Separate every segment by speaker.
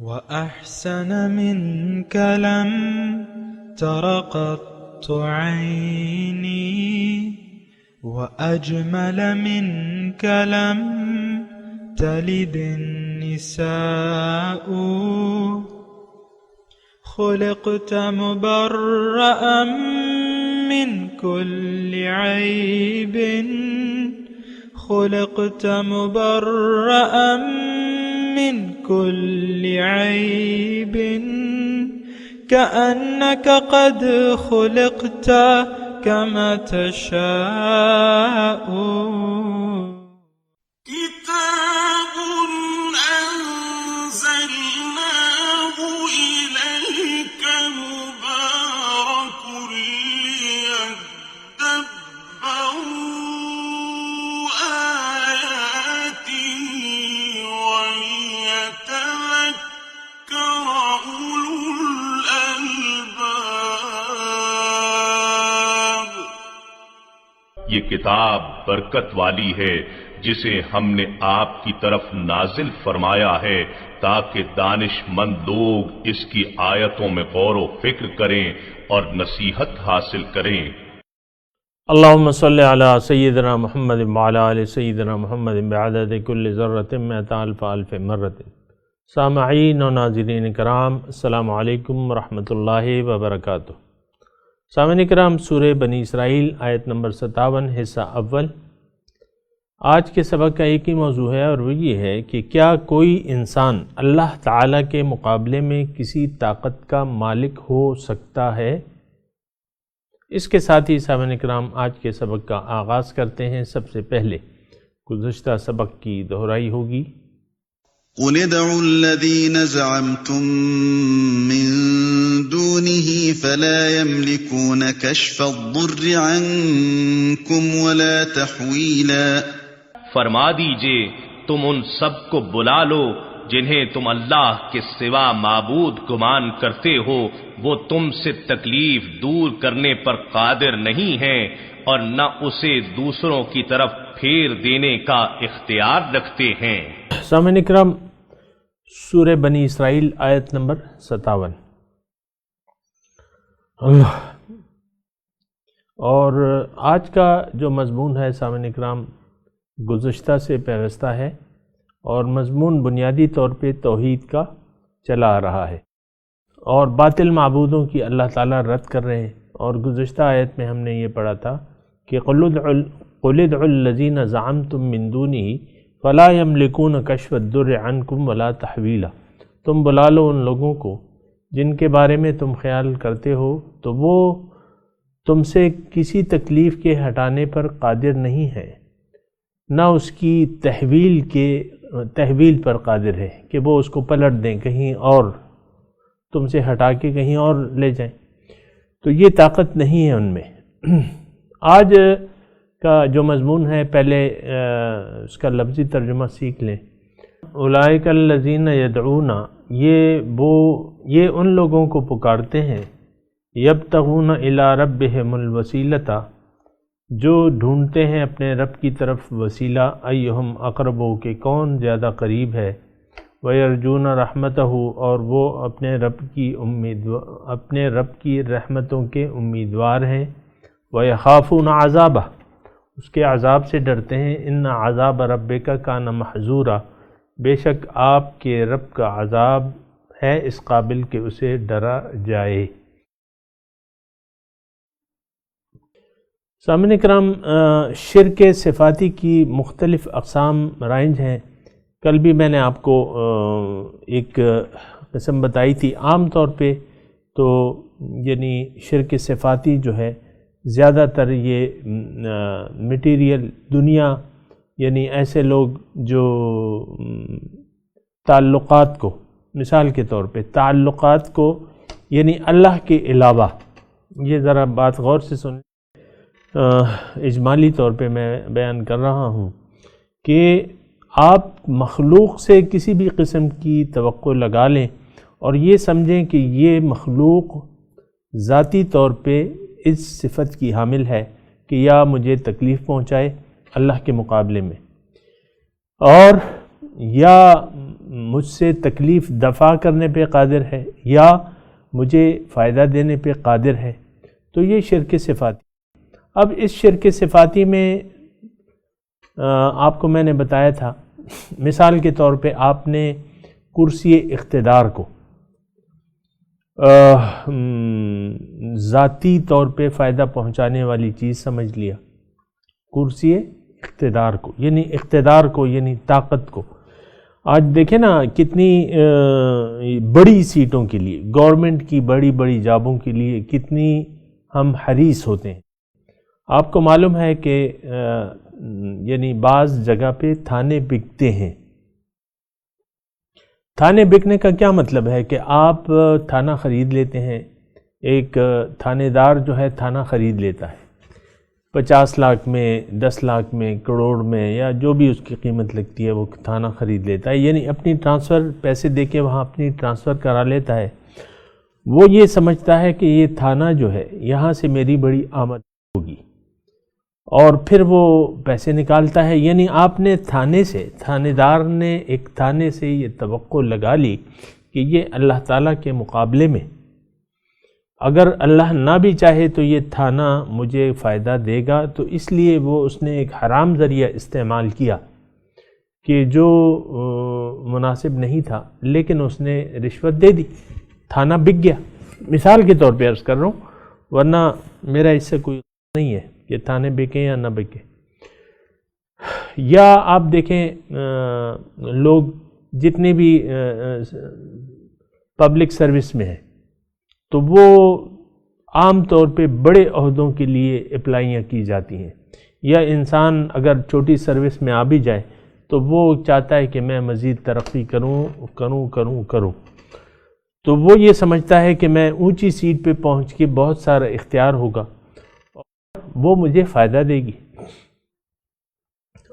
Speaker 1: وأحسن منك لم تر قط عيني وأجمل منك لم تلد النساء خلقت مبرأ من كل عيب خلقت مبرأ من كل عيب كأنك قد خلقت كما تشاء
Speaker 2: كتاب أنزلناه إليك مبارك ليدبروا آياته وليتذكر أولو الألباب.
Speaker 3: یہ کتاب برکت والی ہے جسے ہم نے آپ کی طرف نازل فرمایا ہے تاکہ دانش مند لوگ اس کی آیتوں میں غور و فکر کریں اور نصیحت حاصل کریں.
Speaker 4: اللہم صلی علی سیدنا محمد وعلی آل سیدنا محمد بعدد کل ذرۃ مئۃ الف الف مرۃ. سامعین و ناظرین کرام، السلام علیکم ورحمۃ اللہ وبرکاتہ. سامعین کرام، سورہ بنی اسرائیل آیت نمبر 57 حصہ اول. آج کے سبق کا ایک ہی موضوع ہے اور وہ یہ ہے کہ کیا کوئی انسان اللہ تعالیٰ کے مقابلے میں کسی طاقت کا مالک ہو سکتا ہے؟ اس کے ساتھ ہی سامعین کرام آج کے سبق کا آغاز کرتے ہیں. سب سے پہلے گزشتہ سبق کی دہرائی ہوگی.
Speaker 5: قُلِ ادْعُوا الَّذِينَ زَعَمْتُم مِّن دُونِهِ فَلَا يَمْلِكُونَ كَشْفَ الضُّرِّ عَنكُمْ وَلَا تَحْوِيلًا.
Speaker 3: فرما دیجئے تم ان سب کو بلا لو جنہیں تم اللہ کے سوا معبود گمان کرتے ہو، وہ تم سے تکلیف دور کرنے پر قادر نہیں ہیں اور نہ اسے دوسروں کی طرف پھیر دینے کا اختیار رکھتے ہیں.
Speaker 4: سامعین کرام، سورہ بنی اسرائیل آیت نمبر 57. اور آج کا جو مضمون ہے سامعین کرام گزشتہ سے پیوستہ ہے اور مضمون بنیادی طور پہ توحید کا چلا آ رہا ہے اور باطل معبودوں کی اللہ تعالیٰ رد کر رہے ہیں. اور گزشتہ آیت میں ہم نے یہ پڑھا تھا کہ قُلِ ادْعُوا الَّذِينَ زَعَمْتُم مِّن دُونِهِ فَلَا يَمْلِكُونَ كَشْفَ الضُّرِّ عَنكُمْ وَلَا تَحْوِيلًا. تم بلا لو ان لوگوں کو جن کے بارے میں تم خیال کرتے ہو تو وہ تم سے کسی تکلیف کے ہٹانے پر قادر نہیں ہے، نہ اس کی تحویل پر قادر ہے کہ وہ اس کو پلٹ دیں کہیں اور تم سے ہٹا کے کہیں اور لے جائیں. تو یہ طاقت نہیں ہے ان میں. آج کا جو مضمون ہے پہلے اس کا لفظی ترجمہ سیکھ لیں. اولئک الذین یدعون، یہ ان لوگوں کو پکارتے ہیں یبتغون الی ربہم الوسیلۃ، جو ڈھونڈتے ہیں اپنے رب کی طرف وسیلہ، ایہم اقرب، کہ کون زیادہ قریب ہے، وَيَرْجُونَ رَحْمَتَهُ، اور وہ اپنے رب کی رحمتوں کے امیدوار ہیں، وَيَخَافُونَ عَذَابَهُ، اس کے عذاب سے ڈرتے ہیں، اِنَّ عَذَابَ رَبِّكَ كَانَ مَحْذُورًا، بے شک آپ کے رب کا عذاب ہے اس قابل کہ اسے ڈرا جائے. سامعین کرام، شرک صفاتی کی مختلف اقسام رائج ہیں. کل بھی میں نے آپ کو ایک قسم بتائی تھی. عام طور پہ تو یعنی شرک صفاتی جو ہے زیادہ تر یہ میٹیریل دنیا، یعنی ایسے لوگ جو تعلقات کو، مثال کے طور پہ تعلقات کو یعنی اللہ کے علاوہ، یہ ذرا بات غور سے سن، اجمالی طور پہ میں بیان کر رہا ہوں کہ آپ مخلوق سے کسی بھی قسم کی توقع لگا لیں اور یہ سمجھیں کہ یہ مخلوق ذاتی طور پہ اس صفت کی حامل ہے کہ یا مجھے تکلیف پہنچائے اللہ کے مقابلے میں، اور یا مجھ سے تکلیف دفع کرنے پہ قادر ہے یا مجھے فائدہ دینے پہ قادر ہے، تو یہ شرک صفاتی۔ اب اس شرک صفاتی میں آپ کو میں نے بتایا تھا، مثال کے طور پہ آپ نے کرسی اقتدار کو ذاتی طور پہ فائدہ پہنچانے والی چیز سمجھ لیا، کرسی اقتدار کو، یعنی اقتدار کو، یعنی طاقت کو۔ آج دیکھیں نا کتنی بڑی سیٹوں کے لیے، گورنمنٹ کی بڑی بڑی جابوں کے لیے کتنی ہم حریص ہوتے ہیں۔ آپ کو معلوم ہے کہ یعنی بعض جگہ پہ تھانے بکتے ہیں۔ تھانے بکنے کا کیا مطلب ہے کہ آپ تھانہ خرید لیتے ہیں، ایک تھانے دار جو ہے تھانہ خرید لیتا ہے 50 لاکھ میں، 10 لاکھ میں، کروڑ میں، یا جو بھی اس کی قیمت لگتی ہے وہ تھانہ خرید لیتا ہے، یعنی اپنی ٹرانسفر پیسے دے کے وہاں اپنی ٹرانسفر کرا لیتا ہے۔ وہ یہ سمجھتا ہے کہ یہ تھانہ جو ہے یہاں سے میری بڑی آمد ہوگی، اور پھر وہ پیسے نکالتا ہے۔ یعنی آپ نے تھانے دار نے ایک تھانے سے یہ توقع لگا لی کہ یہ اللہ تعالیٰ کے مقابلے میں اگر اللہ نہ بھی چاہے تو یہ تھانہ مجھے فائدہ دے گا، تو اس لیے وہ اس نے ایک حرام ذریعہ استعمال کیا کہ جو مناسب نہیں تھا، لیکن اس نے رشوت دے دی، تھانہ بک گیا۔ مثال کے طور پہ عرض کر رہا ہوں، ورنہ میرا اس سے کوئی نہیں ہے کہ تھانے بکیں یا نہ بکیں۔ یا آپ دیکھیں لوگ جتنے بھی پبلک سروس میں ہیں تو وہ عام طور پہ بڑے عہدوں کے لیے اپلائیاں کی جاتی ہیں، یا انسان اگر چھوٹی سروس میں آ بھی جائے تو وہ چاہتا ہے کہ میں مزید ترقی کروں، تو وہ یہ سمجھتا ہے کہ میں اونچی سیٹ پہ پہنچ کے بہت سارا اختیار ہوگا، وہ مجھے فائدہ دے گی۔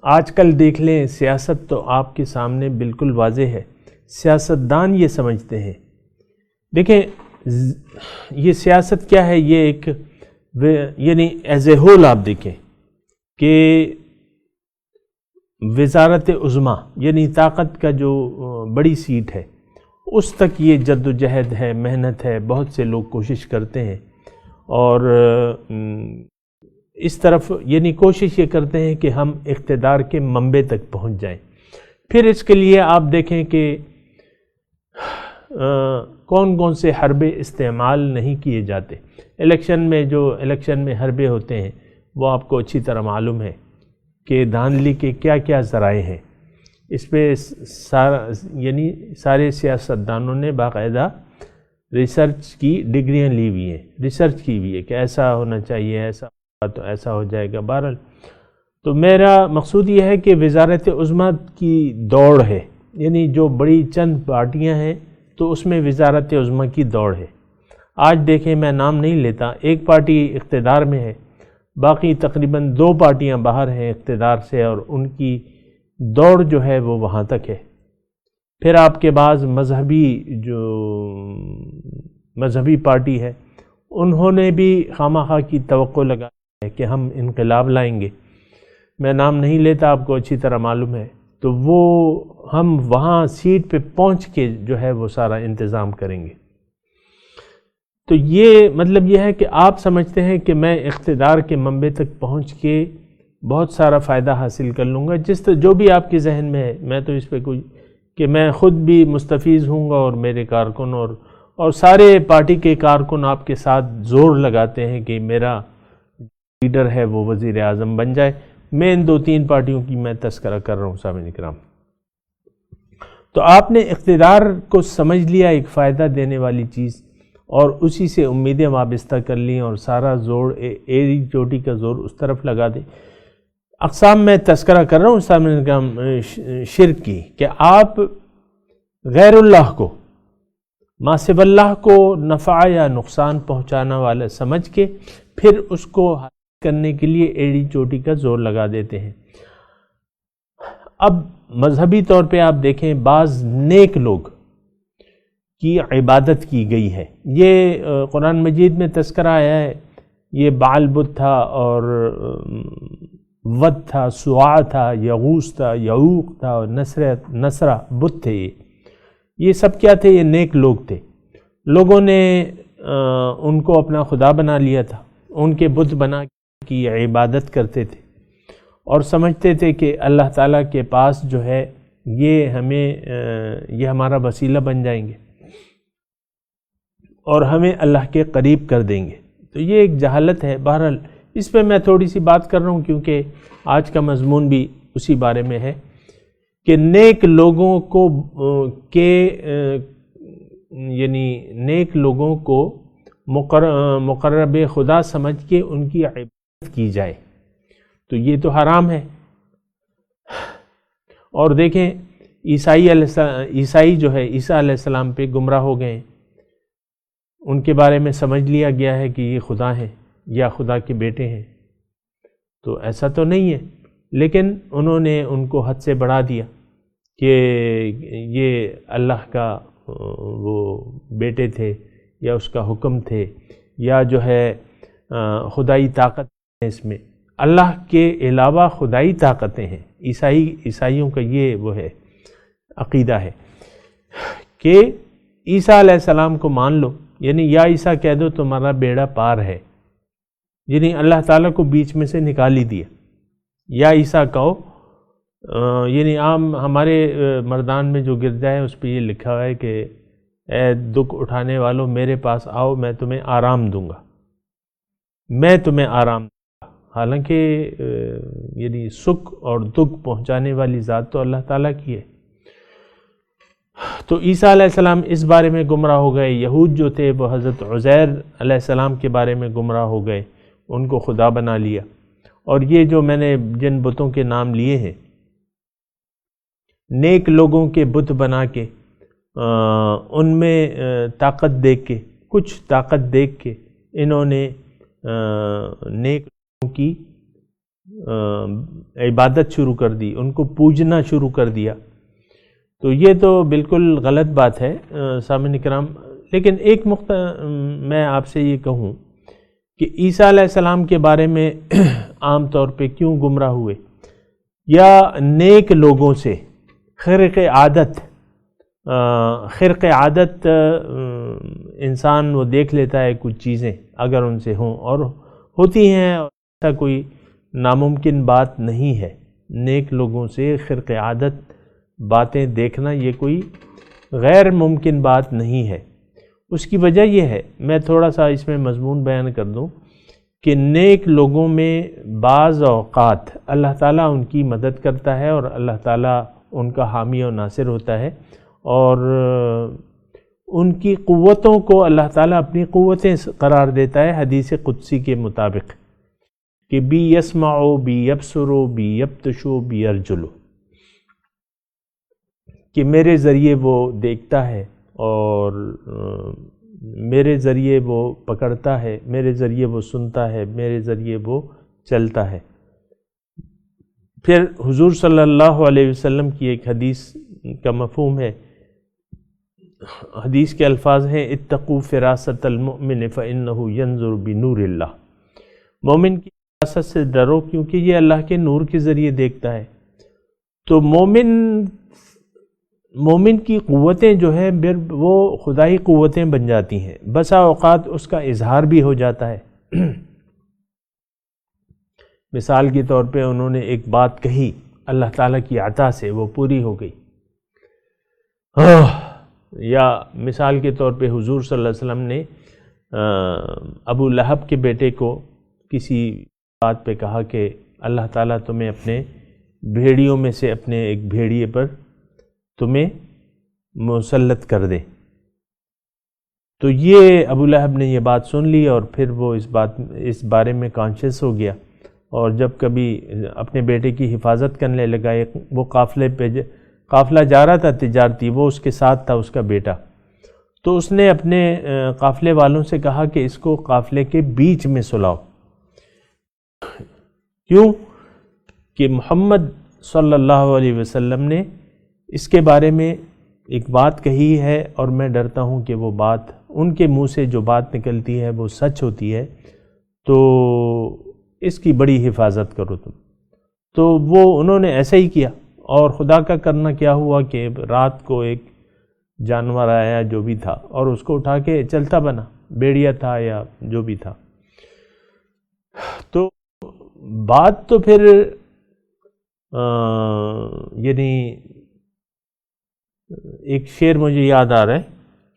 Speaker 4: آج کل دیکھ لیں، سیاست تو آپ کے سامنے بالکل واضح ہے، سیاستدان یہ سمجھتے ہیں۔ دیکھیں یہ سیاست کیا ہے، یہ ایک یعنی ایز اے ہول آپ دیکھیں کہ وزارت عظمیٰ یعنی طاقت کا جو بڑی سیٹ ہے اس تک یہ جد و جہد ہے، محنت ہے، بہت سے لوگ کوشش کرتے ہیں، اور اس طرف یعنی کوشش یہ کرتے ہیں کہ ہم اقتدار کے منبع تک پہنچ جائیں۔ پھر اس کے لیے آپ دیکھیں کہ کون کون سے حربے استعمال نہیں کیے جاتے۔ الیکشن میں حربے ہوتے ہیں وہ آپ کو اچھی طرح معلوم ہے کہ دھاندلی کے کیا کیا ذرائع ہیں۔ اس پہ یعنی سارے سیاستدانوں نے باقاعدہ ریسرچ کی ڈگریاں لی ہوئی ہیں، ریسرچ کی ہوئی ہے کہ ایسا ہونا چاہیے، ایسا تو ایسا ہو جائے گا۔ بہرحال تو میرا مقصود یہ ہے کہ وزارت عظمیٰ کی دوڑ ہے، یعنی جو بڑی چند پارٹیاں ہیں تو اس میں وزارت عظمیٰ کی دوڑ ہے۔ آج دیکھیں، میں نام نہیں لیتا، ایک پارٹی اقتدار میں ہے، باقی تقریباً 2 پارٹیاں باہر ہیں اقتدار سے، اور ان کی دوڑ جو ہے وہ وہاں تک ہے۔ پھر آپ کے بعض مذہبی پارٹی ہے، انہوں نے بھی خواہ کی توقع لگا ہے کہ ہم انقلاب لائیں گے، میں نام نہیں لیتا، آپ کو اچھی طرح معلوم ہے، تو وہ ہم وہاں سیٹ پہ پہنچ کے جو ہے وہ سارا انتظام کریں گے۔ تو یہ مطلب یہ ہے کہ آپ سمجھتے ہیں کہ میں اقتدار کے منبع تک پہنچ کے بہت سارا فائدہ حاصل کر لوں گا، جو بھی آپ کے ذہن میں ہے، میں تو اس پہ کوئی کہ میں خود بھی مستفیض ہوں گا، اور میرے کارکن اور سارے پارٹی کے کارکن آپ کے ساتھ زور لگاتے ہیں کہ میرا لیڈر ہے وہ وزیر اعظم بن جائے۔ میں ان 2-3 پارٹیوں کی میں تذکرہ کر رہا ہوں سامعین کرام۔ تو آپ نے اقتدار کو سمجھ لیا ایک فائدہ دینے والی چیز، اور اسی سے امیدیں وابستہ کر لیں، اور سارا زور ایڑی چوٹی کا زور اس طرف لگا دیں۔ اقسام میں تذکرہ کر رہا ہوں سامعین کرام شرک کی، کہ آپ غیر اللہ کو، ما سوی اللہ کو نفع یا نقصان پہنچانا والا سمجھ کے پھر اس کو حاصل کرنے کے لیے ایڑی چوٹی کا زور لگا دیتے ہیں۔ اب مذہبی طور پہ آپ دیکھیں، بعض نیک لوگ کی عبادت کی گئی ہے، یہ قرآن مجید میں تذکرہ آیا ہے، یہ بعل بت تھا، اور ود تھا، سواع تھا، یغوث تھا، یعوق تھا، اور نصرہ بت تھے۔ یہ سب کیا تھے؟ یہ نیک لوگ تھے. لوگوں نے ان کو اپنا خدا بنا لیا تھا، ان کے بت بنا کی عبادت کرتے تھے اور سمجھتے تھے کہ اللہ تعالیٰ کے پاس جو ہے یہ ہمارا وسیلہ بن جائیں گے اور ہمیں اللہ کے قریب کر دیں گے. تو یہ ایک جہالت ہے. بہرحال اس پہ میں تھوڑی سی بات کر رہا ہوں کیونکہ آج کا مضمون بھی اسی بارے میں ہے کہ نیک لوگوں کو یعنی نیک لوگوں کو مقرب خدا سمجھ کے ان کی عبادت کی جائے تو یہ تو حرام ہے. اور دیکھیں عیسائی جو ہے عیسیٰ علیہ السلام پہ گمراہ ہو گئے. ان کے بارے میں سمجھ لیا گیا ہے کہ یہ خدا ہیں یا خدا کے بیٹے ہیں. تو ایسا تو نہیں ہے، لیکن انہوں نے ان کو حد سے بڑھا دیا کہ یہ اللہ کا وہ بیٹے تھے یا اس کا حکم تھے یا جو ہے خدائی طاقت ہے. اس میں اللہ کے علاوہ خدائی طاقتیں ہیں. عیسائیوں کا یہ وہ ہے عقیدہ ہے کہ عیسیٰ علیہ السلام کو مان لو، یعنی یا عیسیٰ کہہ دو تمہارا بیڑا پار ہے، یعنی اللہ تعالیٰ کو بیچ میں سے نکال ہی دیا. یا عیسیٰ کہو، یعنی عام ہمارے مردان میں جو گرجا ہے اس پہ یہ لکھا ہوا ہے کہ اے دکھ اٹھانے والوں میرے پاس آؤ، میں تمہیں آرام دوں گا، میں تمہیں آرام دوں گا. حالانکہ یعنی سکھ اور دکھ پہنچانے والی ذات تو اللہ تعالیٰ کی ہے. تو عیسیٰ علیہ السلام اس بارے میں گمراہ ہو گئے. یہود جو تھے وہ حضرت عزیر علیہ السلام کے بارے میں گمراہ ہو گئے، ان کو خدا بنا لیا. اور یہ جو میں نے جن بتوں کے نام لیے ہیں، نیک لوگوں کے بت بنا کے ان میں طاقت دیکھ کے، کچھ طاقت دیکھ کے انہوں نے نیک لوگوں کی عبادت شروع کر دی، ان کو پوجنا شروع کر دیا. تو یہ تو بالکل غلط بات ہے سامعین کرام. لیکن ایک میں آپ سے یہ کہوں کہ عیسیٰ علیہ السلام کے بارے میں عام طور پہ کیوں گمراہ ہوئے، یا نیک لوگوں سے خرق عادت انسان وہ دیکھ لیتا ہے کچھ چیزیں اگر ان سے ہوں، اور ہوتی ہیں، ایسا کوئی ناممکن بات نہیں ہے. نیک لوگوں سے خرق عادت باتیں دیکھنا یہ کوئی غیر ممکن بات نہیں ہے. اس کی وجہ یہ ہے، میں تھوڑا سا اس میں مضمون بیان کر دوں کہ نیک لوگوں میں بعض اوقات اللہ تعالیٰ ان کی مدد کرتا ہے اور اللہ تعالیٰ ان کا حامی و ناصر ہوتا ہے، اور ان کی قوتوں کو اللہ تعالیٰ اپنی قوتیں قرار دیتا ہے حدیث قدسی کے مطابق کہ بی یسمعو بی یبصرو بی یبطشو بی ارجلو، کہ میرے ذریعے وہ دیکھتا ہے اور میرے ذریعے وہ پکڑتا ہے، میرے ذریعے وہ سنتا ہے، میرے ذریعے وہ چلتا ہے. پھر حضور صلی اللہ علیہ وسلم کی ایک حدیث کا مفہوم ہے، حدیث کے الفاظ ہیں اتقوا فراست المؤمن فإنه ينظر بنور اللہ. مومن کی فراست سے ڈرو کیونکہ یہ اللہ کے نور کے ذریعے دیکھتا ہے. تو مومن کی قوتیں جو ہیں وہ خدائی قوتیں بن جاتی ہیں، بسا اوقات اس کا اظہار بھی ہو جاتا ہے. مثال کے طور پہ انہوں نے ایک بات کہی، اللہ تعالیٰ کی عطا سے وہ پوری ہو گئی. یا مثال کے طور پہ حضور صلی اللہ علیہ وسلم نے ابو لہب کے بیٹے کو کسی بات پہ کہا کہ اللہ تعالیٰ تمہیں اپنے بھیڑیوں میں سے اپنے ایک بھیڑیے پر تمہیں مسلط کر دے. تو یہ ابو لہب نے یہ بات سن لی اور پھر وہ اس بارے میں کانشیس ہو گیا، اور جب کبھی اپنے بیٹے کی حفاظت کرنے لگا، وہ قافلہ جا رہا تھا تجارتی، وہ اس کے ساتھ تھا اس کا بیٹا، تو اس نے اپنے قافلے والوں سے کہا کہ اس کو قافلے کے بیچ میں سلاؤ. کیوں؟ کہ محمد صلی اللہ علیہ وسلم نے اس کے بارے میں ایک بات کہی ہے، اور میں ڈرتا ہوں کہ وہ بات ان کے منہ سے جو بات نکلتی ہے وہ سچ ہوتی ہے، تو اس کی بڑی حفاظت کرو تم. تو وہ انہوں نے ایسا ہی کیا، اور خدا کا کرنا کیا ہوا کہ رات کو ایک جانور آیا جو بھی تھا اور اس کو اٹھا کے چلتا بنا، بیڑیا تھا یا جو بھی تھا۔ تو بات تو پھر یعنی ایک شعر مجھے یاد آ رہا ہے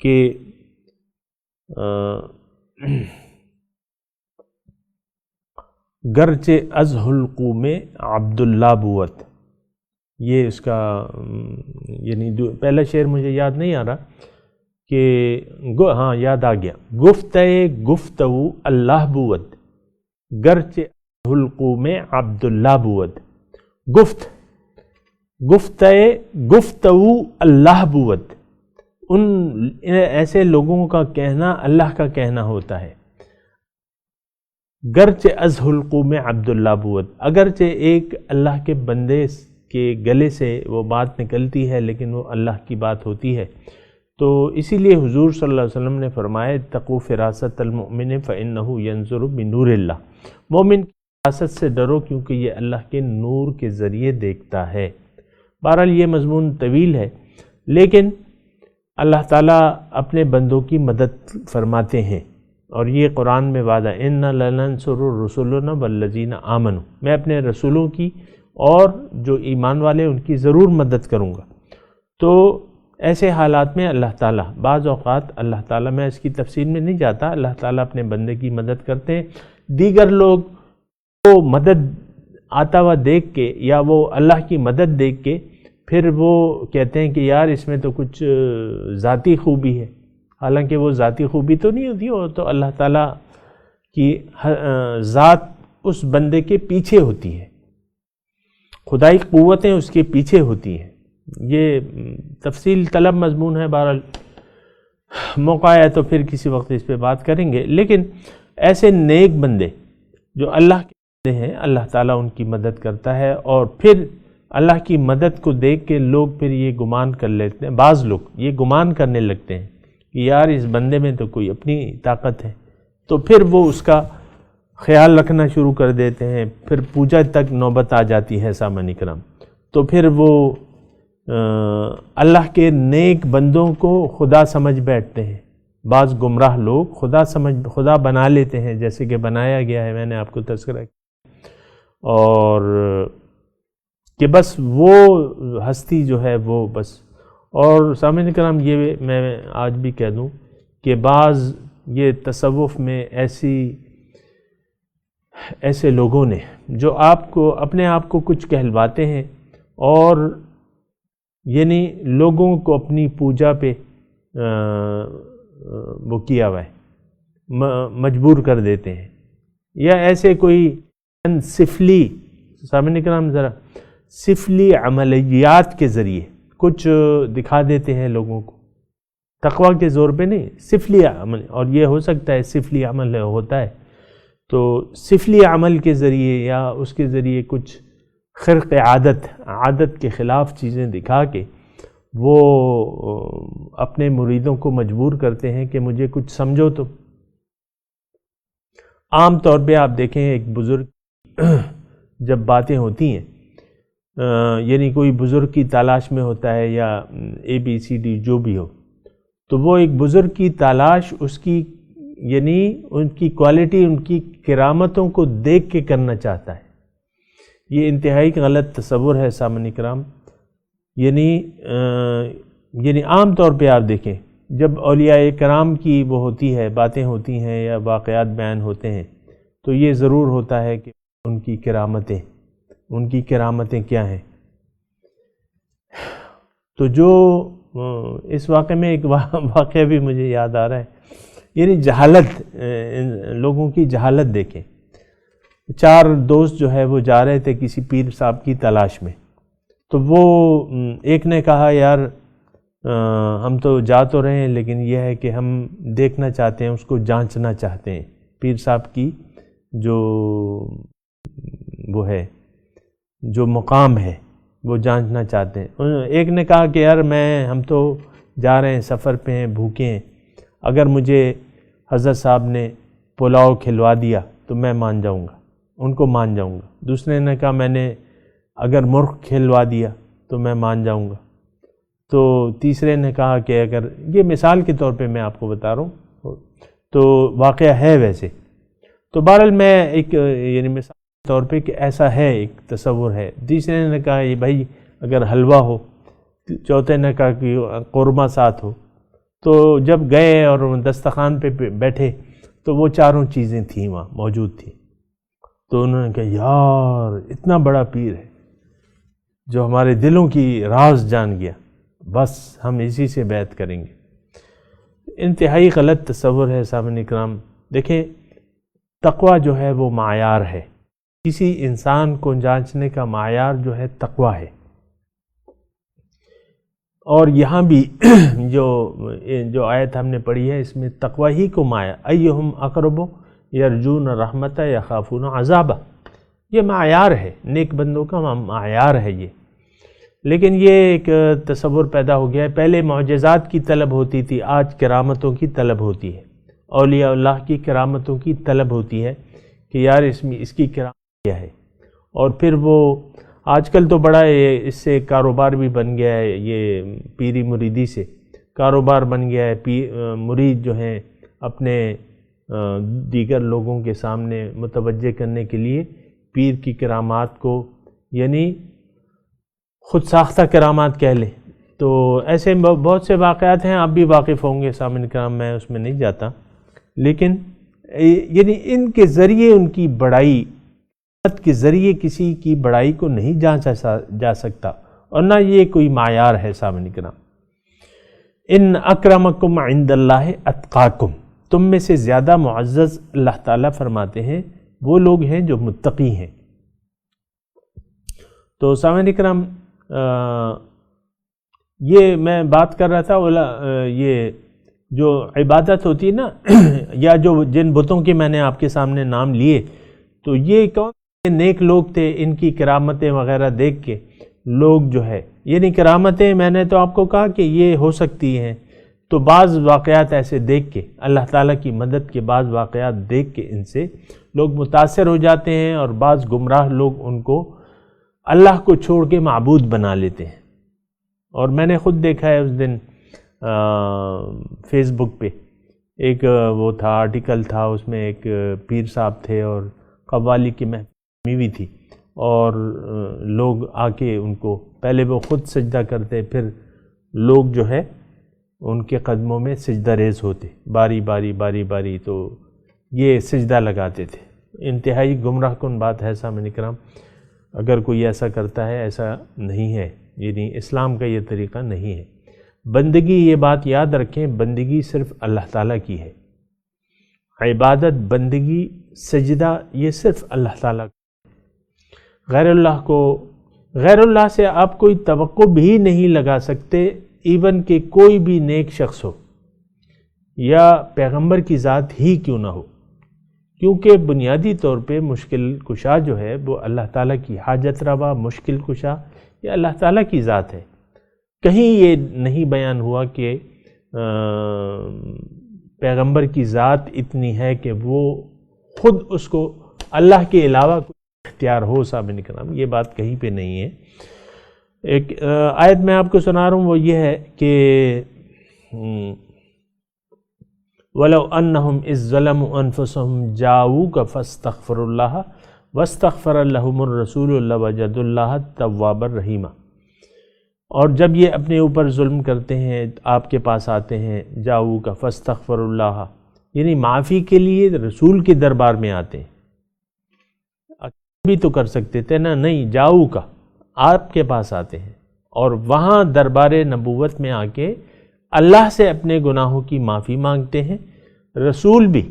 Speaker 4: کہ گرچہ از حلقو میں عبداللہ بوت، یہ اس کا یعنی پہلا شعر مجھے یاد نہیں آ رہا کہ ہاں یاد آ گیا، گفتگو اللہ بوت گرچہ حلقو میں عبداللہ بوت، گفتگو اللہ بوت، ان ایسے لوگوں کا کہنا اللہ کا کہنا ہوتا ہے۔ گرچہ از حلقو میں عبداللہ بوت، اگرچہ ایک اللہ کے بندے کے گلے سے وہ بات نکلتی ہے لیکن وہ اللہ کی بات ہوتی ہے۔ تو اسی لیے حضور صلی اللہ علیہ وسلم نے فرمایا اتقوا فراست المؤمن فإنہ ينظر بنور اللہ، مومن کی فراست سے ڈرو کیونکہ یہ اللہ کے نور کے ذریعے دیکھتا ہے۔ بہرحال یہ مضمون طویل ہے، لیکن اللہ تعالیٰ اپنے بندوں کی مدد فرماتے ہیں، اور یہ قرآن میں وعدہ اِنَّا لَنَنْصُرُ رُسُلُنَا وَالَّذِينَ آمَنُوا، میں اپنے رسولوں کی اور جو ایمان والے ان کی ضرور مدد کروں گا۔ تو ایسے حالات میں اللہ تعالیٰ بعض اوقات اللہ تعالیٰ، میں اس کی تفصیل میں نہیں جاتا، اللہ تعالیٰ اپنے بندے کی مدد کرتے ہیں، دیگر لوگ وہ مدد آتا ہوا دیکھ کے یا وہ اللہ کی مدد دیکھ کے پھر وہ کہتے ہیں کہ یار اس میں تو کچھ ذاتی خوبی ہے، حالانکہ وہ ذاتی خوبی تو نہیں ہوتی، وہ تو اللہ تعالیٰ کی ذات اس بندے کے پیچھے ہوتی ہے، خدائی قوتیں اس کے پیچھے ہوتی ہیں۔ یہ تفصیل طلب مضمون ہے، بہرحال موقع ہے تو پھر کسی وقت اس پہ بات کریں گے۔ لیکن ایسے نیک بندے جو اللہ کے بندے ہیں، اللہ تعالیٰ ان کی مدد کرتا ہے، اور پھر اللہ کی مدد کو دیکھ کے لوگ پھر یہ گمان کر لیتے ہیں، بعض لوگ یہ گمان کرنے لگتے ہیں کہ یار اس بندے میں تو کوئی اپنی طاقت ہے، تو پھر وہ اس کا خیال رکھنا شروع کر دیتے ہیں، پھر پوجا تک نوبت آ جاتی ہے سامعین اکرام۔ تو پھر وہ اللہ کے نیک بندوں کو خدا سمجھ بیٹھتے ہیں، بعض گمراہ لوگ خدا بنا لیتے ہیں، جیسے کہ بنایا گیا ہے، میں نے آپ کو تذکرہ کیا، اور کہ بس وہ ہستی جو ہے وہ بس۔ اور سامعین کرام یہ میں آج بھی کہہ دوں کہ بعض یہ تصوف میں ایسے لوگوں نے جو اپنے آپ کو کچھ کہلواتے ہیں اور یعنی لوگوں کو اپنی پوجا پہ وہ کیا ہوا ہے، مجبور کر دیتے ہیں، یا ایسے کوئی سفلی سامنے کرام ذرا سفلی عملیات کے ذریعے کچھ دکھا دیتے ہیں لوگوں کو، تقوی کے زور پہ نہیں، سفلی عمل، اور یہ ہو سکتا ہے سفلی عمل ہوتا ہے، تو سفلی عمل کے ذریعے یا اس کے ذریعے کچھ خرق عادت کے خلاف چیزیں دکھا کے وہ اپنے مریدوں کو مجبور کرتے ہیں کہ مجھے کچھ سمجھو۔ تو عام طور پہ آپ دیکھیں ایک بزرگ جب باتیں ہوتی ہیں، یعنی کوئی بزرگ کی تلاش میں ہوتا ہے یا ABCD جو بھی ہو، تو وہ ایک بزرگ کی تلاش اس کی یعنی ان کی کوالٹی، ان کی کرامتوں کو دیکھ کے کرنا چاہتا ہے۔ یہ انتہائی غلط تصور ہے سامعین کرام، یعنی عام طور پہ آپ دیکھیں جب اولیاء کرام کی وہ ہوتی ہے، باتیں ہوتی ہیں یا واقعات بیان ہوتے ہیں، تو یہ ضرور ہوتا ہے کہ ان کی کرامتیں کیا ہیں۔ تو جو اس واقعے میں ایک واقعہ بھی مجھے یاد آ رہا ہے، یعنی جہالت، لوگوں کی جہالت دیکھیں۔ 4 دوست جو ہے وہ جا رہے تھے کسی پیر صاحب کی تلاش میں، تو وہ ایک نے کہا یار ہم تو جا تو رہے ہیں لیکن یہ ہے کہ ہم دیکھنا چاہتے ہیں، اس کو جانچنا چاہتے ہیں، پیر صاحب کی جو وہ ہے، جو مقام ہے وہ جانچنا چاہتے ہیں۔ ایک نے کہا کہ یار ہم تو جا رہے ہیں، سفر پہ ہیں، بھوکے ہیں، اگر مجھے حضرت صاحب نے پلاؤ کھلوا دیا تو میں مان جاؤں گا، ان کو مان جاؤں گا۔ دوسرے نے کہا میں نے اگر مرغ کھلوا دیا تو میں مان جاؤں گا۔ تو تیسرے نے کہا کہ اگر یہ مثال کے طور پہ میں آپ کو بتا رہا ہوں تو واقعہ ہے ویسے، تو بہرحال میں ایک یعنی مثال کے طور پہ کہ ایسا ہے، ایک تصور ہے۔ تیسرے نے کہا یہ بھائی اگر حلوہ ہو، چوتھے نے کہا کہ قورمہ ساتھ ہو۔ تو جب گئے اور دسترخوان پہ بیٹھے تو وہ چاروں چیزیں تھیں وہاں موجود تھیں، تو انہوں نے کہا یار اتنا بڑا پیر ہے جو ہمارے دلوں کی راز جان گیا، بس ہم اسی سے بیعت کریں گے۔ انتہائی غلط تصور ہے سامعین اکرام۔ دیکھیں تقویٰ جو ہے وہ معیار ہے، کسی انسان کو جانچنے کا معیار جو ہے تقویٰ ہے، اور یہاں بھی جو آیت ہم نے پڑھی ہے اس میں تقویٰ ہی کو معیار، ایہم اقرب یرجون رحمت یخافون عذاب، یہ معیار ہے، نیک بندوں کا معیار ہے یہ۔ لیکن یہ ایک تصور پیدا ہو گیا ہے، پہلے معجزات کی طلب ہوتی تھی، آج کرامتوں کی طلب ہوتی ہے، اولیاء اللہ کی کرامتوں کی طلب ہوتی ہے کہ یار اس کی کرامت کیا ہے، اور پھر وہ آج کل تو بڑا اس سے کاروبار بھی بن گیا ہے، یہ پیری مریدی سے کاروبار بن گیا ہے۔ مرید جو ہیں اپنے دیگر لوگوں کے سامنے متوجہ کرنے کے لیے پیر کی کرامات کو یعنی خود ساختہ کرامات کہہ لیں، تو ایسے بہت سے واقعات ہیں، آپ بھی واقف ہوں گے سامعین کرام، میں اس میں نہیں جاتا، لیکن یعنی ان کے ذریعے ان کی بڑائی کے ذریعے کسی کی بڑائی کو نہیں جانچا جا سکتا، اور نہ یہ کوئی معیار ہے سامعین کرام۔ ان اکرمکم عند اللہ اتقاکم، تم میں سے زیادہ معزز اللہ تعالیٰ فرماتے ہیں وہ لوگ ہیں جو متقی ہیں۔ تو سامعین کرام یہ میں بات کر رہا تھا، یہ جو عبادت ہوتی ہے نا یا جو جن بتوں کے میں نے آپ کے سامنے نام لیے، تو یہ کون نیک لوگ تھے، ان کی کرامتیں وغیرہ دیکھ کے لوگ جو ہے یعنی کرامتیں میں نے تو آپ کو کہا کہ یہ ہو سکتی ہیں، تو بعض واقعات ایسے دیکھ کے اللہ تعالیٰ کی مدد کے بعض واقعات دیکھ کے ان سے لوگ متاثر ہو جاتے ہیں، اور بعض گمراہ لوگ ان کو اللہ کو چھوڑ کے معبود بنا لیتے ہیں۔ اور میں نے خود دیکھا ہے اس دن فیس بک پہ ایک وہ تھا آرٹیکل تھا، اس میں ایک پیر صاحب تھے اور قوالی کی محفل ہوئی تھی، اور لوگ آ کے ان کو پہلے وہ خود سجدہ کرتے، پھر لوگ جو ہے ان کے قدموں میں سجدہ ریز ہوتے باری باری باری باری، تو یہ سجدہ لگاتے تھے۔ انتہائی گمراہ کن بات ہے سامعین کرام، اگر کوئی ایسا کرتا ہے، ایسا نہیں ہے، یعنی اسلام کا یہ طریقہ نہیں ہے۔ بندگی، یہ بات یاد رکھیں، بندگی صرف اللہ تعالیٰ کی ہے، عبادت، بندگی، سجدہ یہ صرف اللہ تعالیٰ کا۔ غیر اللہ سے آپ کوئی توقع بھی نہیں لگا سکتے، ایون کہ کوئی بھی نیک شخص ہو یا پیغمبر کی ذات ہی کیوں نہ ہو، کیونکہ بنیادی طور پہ مشکل کشا جو ہے وہ اللہ تعالیٰ کی، حاجت روا مشکل کشا یہ اللہ تعالیٰ کی ذات ہے۔ کہیں یہ نہیں بیان ہوا کہ پیغمبر کی ذات اتنی ہے کہ وہ خود اس کو اللہ کے علاوہ کوئی اختیار ہو، سامعین کرام، یہ بات کہیں پہ نہیں ہے۔ ایک آیت میں آپ کو سنا رہا ہوں، وہ یہ ہے کہ وَلَوْ أَنَّهُمْ إِذْ ظَلَمُوا أَنفُسَهُمْ جَاءُوكَ فَاسْتَغْفَرُوا اللَّهَ وَاسْتَغْفَرَ لَهُمُ الرَّسُولُ لَوَجَدُوا اللَّهَ تَوَّابًا رَحِيمًا۔ اور جب یہ اپنے اوپر ظلم کرتے ہیں، آپ کے پاس آتے ہیں، جاؤوکا فاستغفروا اللہ، یعنی معافی کے لیے رسول کے دربار میں آتے ہیں، بھی تو کر سکتے تھے نا، نہیں، جاؤوکا آپ کے پاس آتے ہیں، اور وہاں دربار نبوت میں آ کے اللہ سے اپنے گناہوں کی معافی مانگتے ہیں، رسول بھی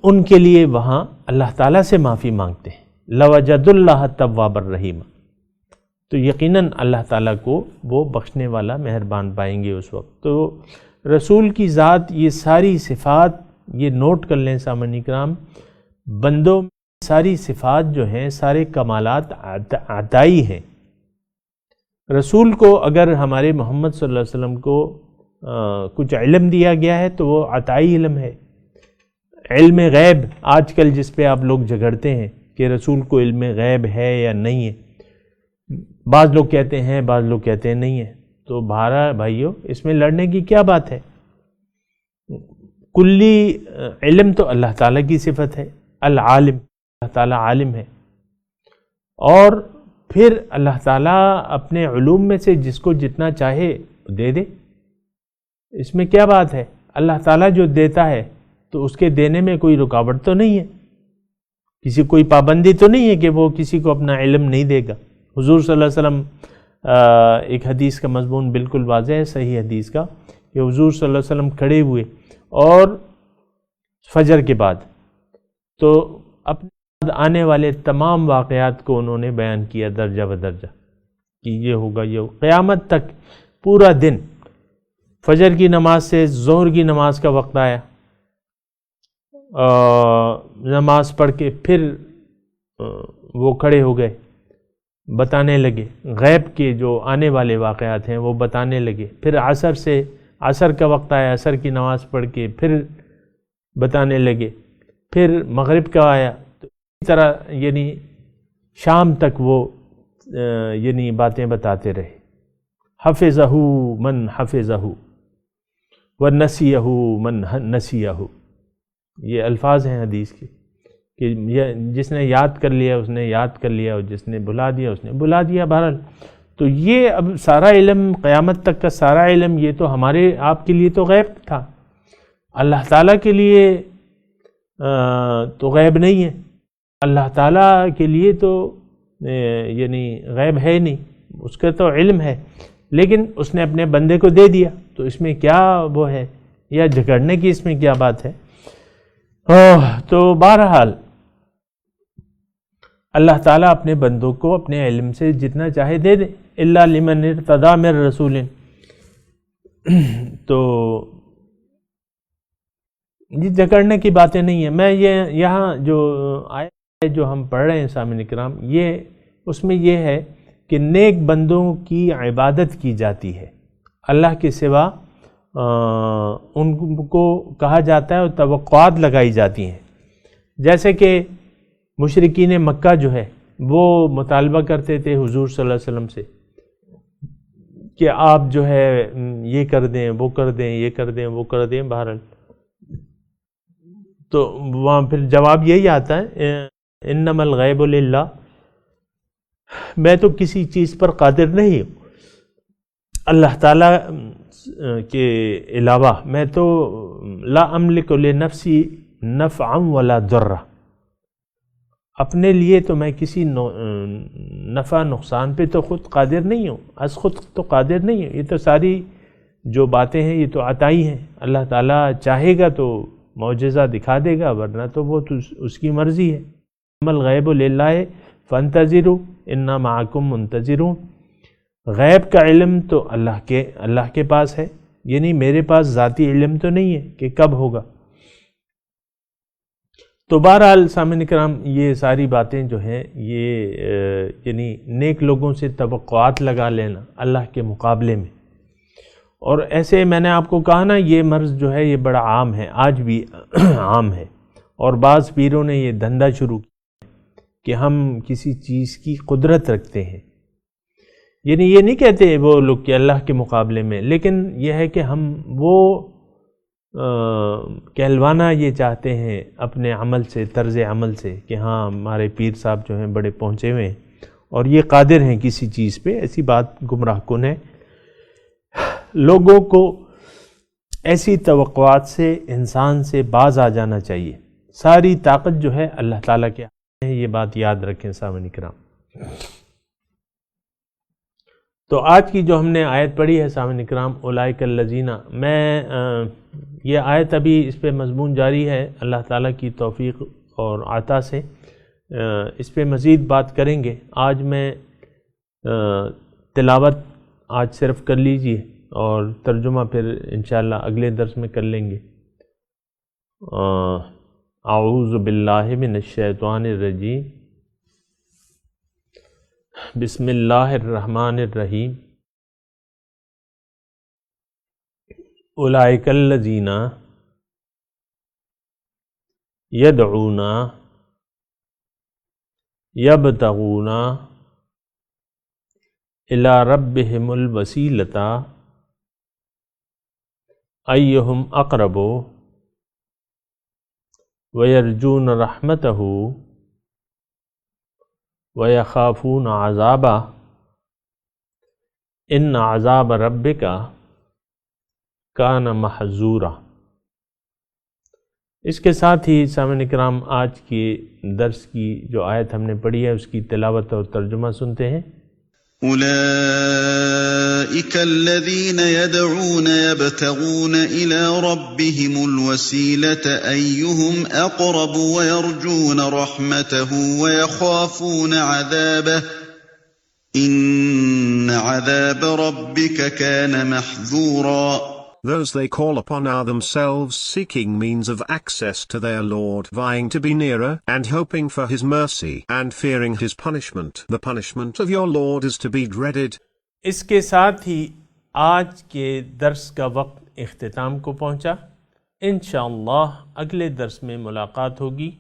Speaker 4: ان کے لیے وہاں اللہ تعالیٰ سے معافی مانگتے ہیں، لَوَجَدُوا اللَّهَ تَوَّابًا رَحِيمًا، تو یقیناً اللہ تعالیٰ کو وہ بخشنے والا مہربان پائیں گے اس وقت۔ تو رسول کی ذات، یہ ساری صفات، یہ نوٹ کر لیں سامعین کرام، بندوں میں ساری صفات جو ہیں، سارے کمالات عطائی ہیں۔ رسول کو اگر ہمارے محمد صلی اللہ علیہ وسلم کو کچھ علم دیا گیا ہے تو وہ عطائی علم ہے۔ علم غیب آج کل جس پہ آپ لوگ جھگڑتے ہیں کہ رسول کو علم غیب ہے یا نہیں ہے، بعض لوگ کہتے ہیں، بعض لوگ کہتے ہیں نہیں ہے. تو بھائیو اس میں لڑنے کی کیا بات ہے؟ کلی علم تو اللہ تعالیٰ کی صفت ہے، العالم، اللہ تعالیٰ عالم ہے، اور پھر اللہ تعالیٰ اپنے علوم میں سے جس کو جتنا چاہے دے دے. اس میں کیا بات ہے؟ اللہ تعالیٰ جو دیتا ہے تو اس کے دینے میں کوئی رکاوٹ تو نہیں ہے، کسی کوئی پابندی تو نہیں ہے کہ وہ کسی کو اپنا علم نہیں دے گا. حضور صلی اللہ علیہ وسلم ایک حدیث کا مضمون بالکل واضح ہے، صحیح حدیث کا، کہ حضور صلی اللہ علیہ وسلم کھڑے ہوئے اور فجر کے بعد تو اپنے بعد آنے والے تمام واقعات کو انہوں نے بیان کیا درجہ بدرجہ کہ یہ ہوگا، یہ ہوگا. قیامت تک پورا دن، فجر کی نماز سے ظہر کی نماز کا وقت آیا، نماز پڑھ کے پھر وہ کھڑے ہو گئے، بتانے لگے غیب کے جو آنے والے واقعات ہیں وہ بتانے لگے. پھر عصر کا وقت آیا، عصر کی نماز پڑھ کے پھر بتانے لگے. پھر مغرب کا آیا، تو اسی طرح یعنی شام تک وہ یعنی باتیں بتاتے رہے. حفظہ من حفظہ ونسیہ من نسیہ، یہ الفاظ ہیں حدیث کے کہ جس نے یاد کر لیا اس نے یاد کر لیا، اور جس نے بھلا دیا اس نے بھلا دیا. بہرحال تو یہ اب سارا علم، قیامت تک کا سارا علم، یہ تو ہمارے آپ کے لیے تو غیب تھا، اللہ تعالیٰ کے لیے تو غیب نہیں ہے. اللہ تعالیٰ کے لیے تو یعنی غیب ہے نہیں، اس کا تو علم ہے، لیکن اس نے اپنے بندے کو دے دیا، تو اس میں کیا وہ ہے، یا جھگڑنے کی اس میں کیا بات ہے؟ تو بہرحال اللہ تعالیٰ اپنے بندوں کو اپنے علم سے جتنا چاہے دے دے. الا لمن ارتضی من رسول، تو یہ جھگڑنے کی باتیں نہیں ہیں. میں یہ یہاں جو آیت جو ہم پڑھ رہے ہیں سامعین کرام، یہ اس میں یہ ہے کہ نیک بندوں کی عبادت کی جاتی ہے، اللہ کے سوا ان کو کہا جاتا ہے اور توقعات لگائی جاتی ہیں. جیسے کہ مشرکین مکہ جو ہے وہ مطالبہ کرتے تھے حضور صلی اللہ علیہ وسلم سے کہ آپ جو ہے یہ کر دیں، وہ کر دیں، یہ کر دیں، وہ کر دیں. بہرحال تو وہاں پھر جواب یہی آتا ہے انما الغیب للہ، میں تو کسی چیز پر قادر نہیں ہوں اللہ تعالیٰ کے علاوہ. میں تو لا املک لنفسی نفعا ولا ضرا، اپنے لیے تو میں کسی نفع نقصان پہ تو خود قادر نہیں ہوں، از خود تو قادر نہیں ہوں. یہ تو ساری جو باتیں ہیں یہ تو عطائی ہیں. اللہ تعالیٰ چاہے گا تو معجزہ دکھا دے گا، ورنہ تو وہ تو اس کی مرضی ہے. الغیب للہ فانتظروا انا معکم منتظرون. غیب کا علم تو اللہ کے پاس ہے، یعنی میرے پاس ذاتی علم تو نہیں ہے کہ کب ہوگا. تو بہرحال سامعین کرام یہ ساری باتیں جو ہیں یہ یعنی نیک لوگوں سے توقعات لگا لینا اللہ کے مقابلے میں. اور ایسے میں نے آپ کو کہا نا یہ مرض جو ہے یہ بڑا عام ہے، آج بھی عام ہے. اور بعض پیروں نے یہ دھندا شروع کیا کہ ہم کسی چیز کی قدرت رکھتے ہیں. یعنی یہ نہیں کہتے وہ لوگ کہ اللہ کے مقابلے میں، لیکن یہ ہے کہ ہم وہ کہلوانا یہ چاہتے ہیں اپنے عمل سے، طرز عمل سے، کہ ہاں ہمارے پیر صاحب جو ہیں بڑے پہنچے ہوئے ہیں اور یہ قادر ہیں کسی چیز پہ. ایسی بات گمراہ کن ہے. لوگوں کو ایسی توقعات سے انسان سے باز آ جانا چاہیے. ساری طاقت جو ہے اللہ تعالیٰ کے ہاتھ میں ہے، یہ بات یاد رکھیں سامعین کرام. تو آج کی جو ہم نے آیت پڑھی ہے سامعین کرام اولئک الذین، میں یہ آیت ابھی اس پہ مضمون جاری ہے اللہ تعالیٰ کی توفیق اور عطا سے. اس پہ مزید بات کریں گے. آج میں تلاوت آج صرف کر لیجئے اور ترجمہ پھر انشاءاللہ اگلے درس میں کر لیں گے. اعوذ باللہ من الشیطان الرجیم، بسم اللہ الرحمن الرحیم. اولئک الذین یدعون یبتغون الی ربہم الوسیلۃ ایہم اقرب ویرجون رحمتہ ویخافون عذابہ ان عذاب ربک کان محذورا۔ اس کے ساتھ ہی سامعین کرام آج کے درس کی جو آیت ہم نے پڑھی ہے اس کی تلاوت اور ترجمہ سنتے ہیں۔
Speaker 5: أولئك الذين يدعون يبتغون إلى ربهم الوسيلة أيهم أقرب ويرجون رحمته ويخافون عذابه إن عذاب ربك كان محذورا۔
Speaker 6: Those they call upon are themselves seeking means of access to their Lord, vying to be nearer, and hoping for His mercy, and fearing His punishment. The punishment of your Lord is to be dreaded.
Speaker 4: اس کے ساتھ ہی آج کے درس کا وقت اختتام کو پہنچا۔ انشاءاللہ اگلے درس میں ملاقات ہوگی۔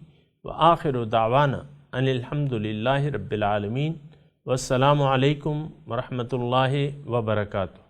Speaker 4: وآخر دعوانا ان الحمدللہ رب العالمین، والسلام علیکم ورحمۃ اللہ وبرکاتہ۔